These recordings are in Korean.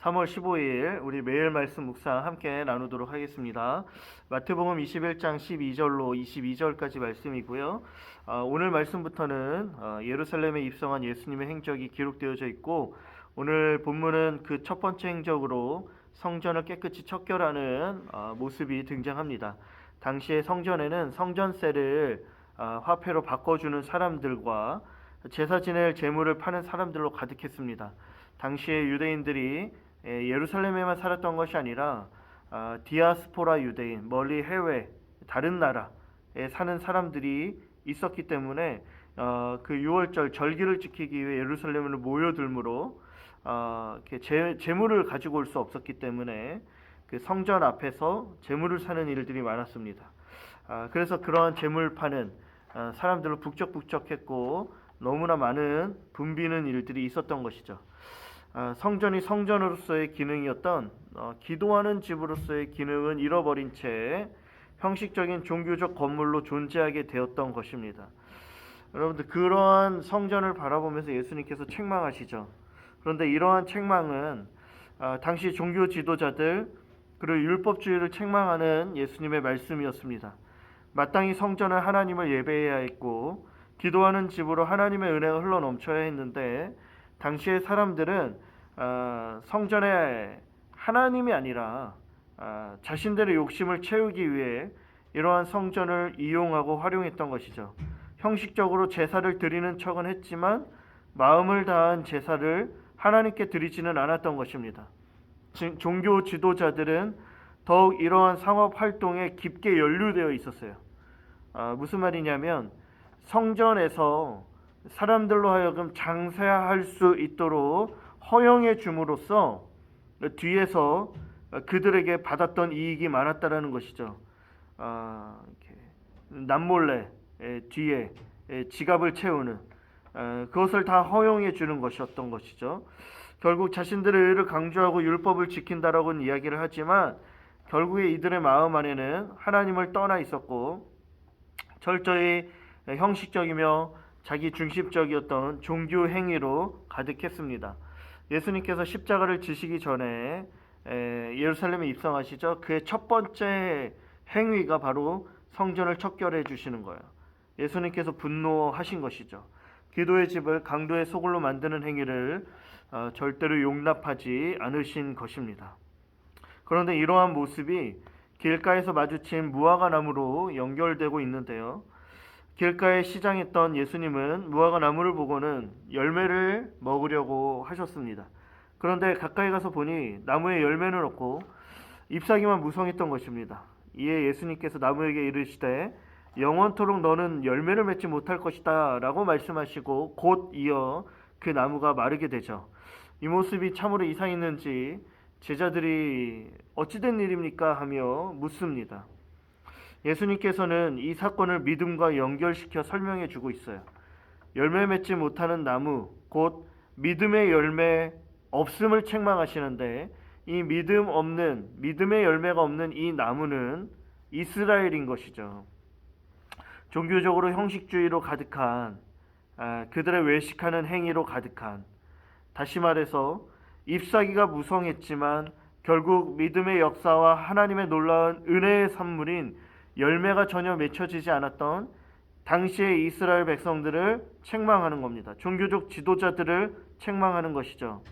3월 15일 우리 매일 말씀 묵상 함께 나누도록 하겠습니다. 마태복음 21장 12절로 22절까지 말씀이고요. 오늘 말씀부터는 예루살렘에 입성한 예수님의 행적이 기록되어져 있고, 오늘 본문은 그 첫 번째 행적으로 성전을 깨끗이 척결하는 모습이 등장합니다. 당시에 성전에는 성전세를 화폐로 바꿔주는 사람들과 제사 지낼 제물을 파는 사람들로 가득했습니다. 당시에 유대인들이 예루살렘에만 살았던 것이 아니라 디아스포라 유대인, 멀리 해외 다른 나라에 사는 사람들이 있었기 때문에 그 유월절 절기를 지키기 위해 예루살렘으로 모여들므로 제물을 가지고 올 수 없었기 때문에 그 성전 앞에서 제물을 사는 일들이 많았습니다. 그래서 그러한 제물 파는 사람들로 북적북적했고 너무나 많은 붐비는 일들이 있었던 것이죠. 성전이 성전으로서의 기능이었던 기도하는 집으로서의 기능은 잃어버린 채 형식적인 종교적 건물로 존재하게 되었던 것입니다. 여러분들, 그러한 성전을 바라보면서 예수님께서 책망하시죠. 그런데 이러한 책망은 당시 종교 지도자들 그리고 율법주의를 책망하는 예수님의 말씀이었습니다. 마땅히 성전은 하나님을 예배해야 했고 기도하는 집으로 하나님의 은혜가 흘러넘쳐야 했는데, 당시의 사람들은 성전에 하나님이 아니라 자신들의 욕심을 채우기 위해 이러한 성전을 이용하고 활용했던 것이죠. 형식적으로 제사를 드리는 척은 했지만 마음을 다한 제사를 하나님께 드리지는 않았던 것입니다. 종교 지도자들은 더욱 이러한 상업 활동에 깊게 연루되어 있었어요. 무슨 말이냐면, 성전에서 사람들로 하여금 장사할 수 있도록 허용해 줌으로써 뒤에서 그들에게 받았던 이익이 많았다라는 것이죠. 남몰래 뒤에 지갑을 채우는 그것을 다 허용해 주는 것이었던 것이죠. 결국 자신들의 의를 강조하고 율법을 지킨다라고는 이야기를 하지만 결국에 이들의 마음 안에는 하나님을 떠나 있었고 철저히 형식적이며 자기 중심적이었던 종교 행위로 가득했습니다. 예수님께서 십자가를 지시기 전에 예루살렘에 입성하시죠. 그의 첫 번째 행위가 바로 성전을 척결해 주시는 거예요. 예수님께서 분노하신 것이죠. 기도의 집을 강도의 소굴로 만드는 행위를 절대로 용납하지 않으신 것입니다. 그런데 이러한 모습이 길가에서 마주친 무화과 나무로 연결되고 있는데요. 길가에 시장했던 예수님은 무화과 나무를 보고는 열매를 먹으려고 하셨습니다. 그런데 가까이 가서 보니 나무에 열매는 없고 잎사귀만 무성했던 것입니다. 이에 예수님께서 나무에게 이르시되 영원토록 너는 열매를 맺지 못할 것이다 라고 말씀하시고 곧 이어 그 나무가 마르게 되죠. 이 모습이 참으로 이상했는지 제자들이 어찌된 일입니까 하며 묻습니다. 예수님께서는 이 사건을 믿음과 연결시켜 설명해 주고 있어요. 열매 맺지 못하는 나무, 곧 믿음의 열매 없음을 책망하시는데, 이 믿음의 열매가 없는 이 나무는 이스라엘인 것이죠. 종교적으로 형식주의로 가득한 그들의 외식하는 행위로 가득한, 다시 말해서 잎사귀가 무성했지만 결국 믿음의 역사와 하나님의 놀라운 은혜의 산물인 열매가 전혀 맺혀지지 않았던 당시의 이스라엘 백성들을 책망하는 겁니다. 종교적 지도자들을 책망하는 것이죠.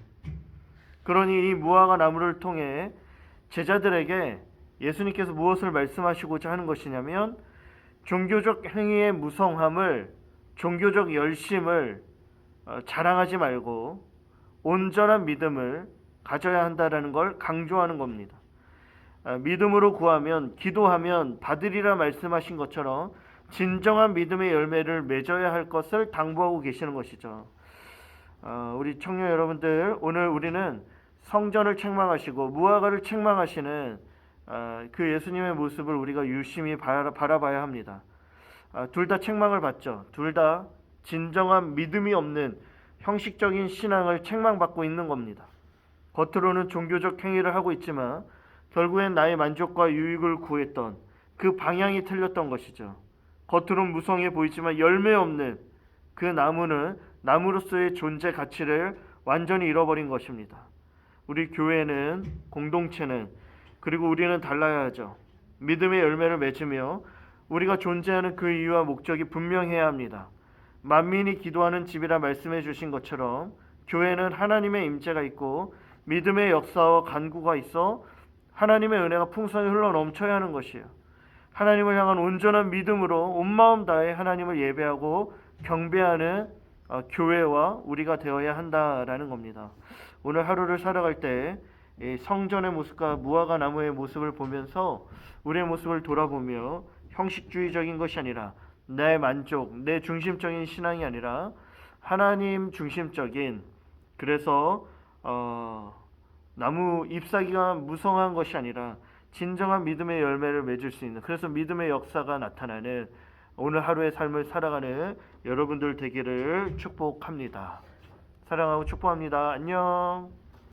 그러니 이 무화과 나무를 통해 제자들에게 예수님께서 무엇을 말씀하시고자 하는 것이냐면, 종교적 행위의 무성함을, 종교적 열심을 자랑하지 말고 온전한 믿음을 가져야 한다는 걸 강조하는 겁니다. 믿음으로 구하면, 기도하면 받으리라 말씀하신 것처럼 진정한 믿음의 열매를 맺어야 할 것을 당부하고 계시는 것이죠. 우리 청년 여러분들, 오늘 우리는 성전을 책망하시고 무화과를 책망하시는 그 예수님의 모습을 우리가 유심히 바라봐야 합니다. 둘 다 책망을 받죠. 둘 다 진정한 믿음이 없는 형식적인 신앙을 책망받고 있는 겁니다. 겉으로는 종교적 행위를 하고 있지만 결국엔 나의 만족과 유익을 구했던 그 방향이 틀렸던 것이죠. 겉으로는 무성해 보이지만 열매 없는 그 나무는 나무로서의 존재 가치를 완전히 잃어버린 것입니다. 우리 교회는, 공동체는, 그리고 우리는 달라야죠. 믿음의 열매를 맺으며 우리가 존재하는 그 이유와 목적이 분명해야 합니다. 만민이 기도하는 집이라 말씀해 주신 것처럼 교회는 하나님의 임재가 있고 믿음의 역사와 간구가 있어 하나님의 은혜가 풍성히 흘러 넘쳐야 하는 것이에요. 하나님을 향한 온전한 믿음으로 온 마음 다해 하나님을 예배하고 경배하는 교회와 우리가 되어야 한다라는 겁니다. 오늘 하루를 살아갈 때 성전의 모습과 무화과 나무의 모습을 보면서 우리의 모습을 돌아보며 형식주의적인 것이 아니라 내 만족, 내 중심적인 신앙이 아니라 하나님 중심적인, 그래서 나무 잎사귀가 무성한 것이 아니라 진정한 믿음의 열매를 맺을 수 있는, 그래서 믿음의 역사가 나타나는 오늘 하루의 삶을 살아가는 여러분들 되기를 축복합니다. 사랑하고 축복합니다. 안녕.